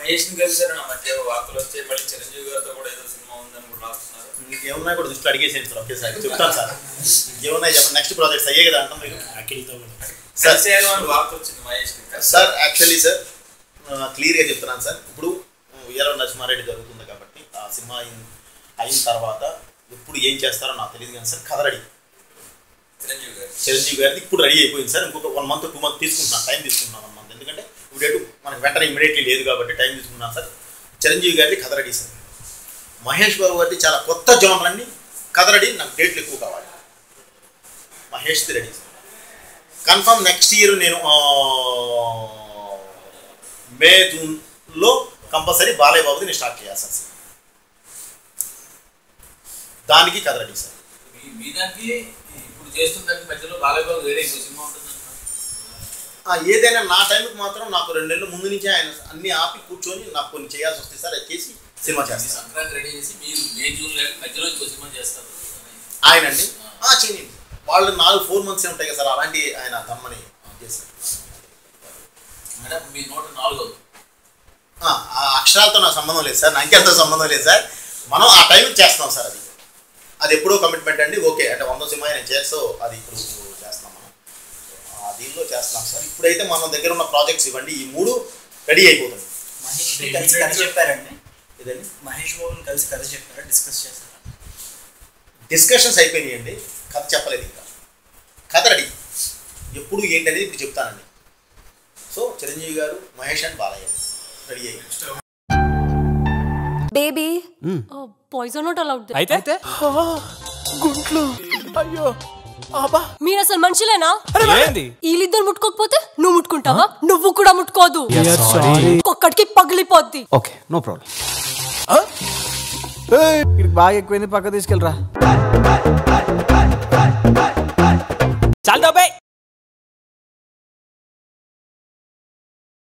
మహేష్ ని కలిసారు నా మధ్య వార్తలు వచ్చే మళ్ళీ చిరంజీవి గారితో కూడా ఏదో సినిమా ఉందని కూడా రాస్తున్నారు. ఇంకేమన్నా కూడా దృష్టిలో అడిగేసేయండి సార్. ఓకే సార్ చెప్తాను సార్. ఇంకేమన్నాయి చెప్పండి. నెక్స్ట్ ప్రాజెక్ట్స్ అయ్యే కదా అంటాం మీకు. సార్ వార్త వచ్చింది మహేష్ సార్. యాక్చువల్లీ సార్ క్లియర్గా చెప్తున్నాను సార్. ఇప్పుడు ఉయ్యాల నరసింహారెడ్డి జరుగుతుంది కాబట్టి ఆ సినిమా అయిన తర్వాత ఎప్పుడు ఏం చేస్తారో నాకు తెలియదు కానీ సార్ కథ రెడీ. చిరంజీవి గారిది ఇప్పుడు రెడీ అయిపోయింది సార్. ఇంకొక 1 month 2 months తీసుకుంటున్నాను, టైం తీసుకుంటున్నాను 1 month. ఎందుకంటే ఇప్పుడు మనకి వెంటనే ఇమీడియట్లీ లేదు కాబట్టి టైం తీసుకున్నాను సార్. చిరంజీవి గారిది కథ రెడీ సార్. మహేష్ బాబు గారిది చాలా కొత్త జోనర్ అన్ని కథ రెడీ. నాకు డేట్లు ఎక్కువ కావాలి. మహేష్ది ready sir. Confirm next year నేను మే జూన్లో కంపల్సరీ బాలయ్య బాబుది నేను స్టార్ట్ చేయాలి సార్. దానికి కథ రెడీ సార్. ఏదైనా నా టైంకి మాత్రం నాకు 2 నెలల ముందు నుంచి ఆయన అన్ని ఆపి కూర్చొని నాకు కొన్ని చేయాల్సి వస్తాయి సార్. అది చేసి సినిమా చేస్తాను. ఆయనండి చేయండి. వాళ్ళు 4 months ఉంటాయి కదా సార్. అలాంటి ఆయన తమ్మని చేశారు. అక్షరాలతో నాకు సంబంధం లేదు సార్. అంకెలతో సంబంధం లేదు సార్. మనం ఆ టైంకి చేస్తాం సార్. అది ఎప్పుడో కమిట్మెంట్ అండి. ఓకే అంటే 100 సినిమా నేను చేస్తూ అది ఇప్పుడు చేస్తాం. మనం దీనిలో చేస్తున్నాం సార్. ఇప్పుడైతే మన దగ్గర ఉన్న ప్రాజెక్ట్స్ ఇవ్వండి. ఈ 3 రెడీ అయిపోతుంది. మహేష్ కలిసి కథ చెప్పారండి. ఇదండి మహేష్ బాబుని కలిసి కథ చెప్పారా? డిస్కస్ చేస్తారా? డిస్కషన్స్ అయిపోయినాయండి. కథ చెప్పలేదు ఇంకా. కథ రెడీ. ఎప్పుడు ఏంటి అనేది ఇప్పుడు చెప్తానండి. సో చిరంజీవి గారు, మహేష్ అండ్ బాలయ్య రెడీ అయ్యి బేబీ పాయిజన్ నాట్ అలౌడ్. అయితే గుంట్లు అయ్యో మీరు అసలు మనుషులేనా? వీళ్ళిద్దరు ముట్టుకోకపోతే నువ్వు ముట్టుకుంటావా? నువ్వు కూడా ముట్టుకోదు. ఒక్కడికి పగిలిపోద్ది. Okay no problem. బాగా ఎక్కువైంది, పక్క తీసుకెళ్ళరా.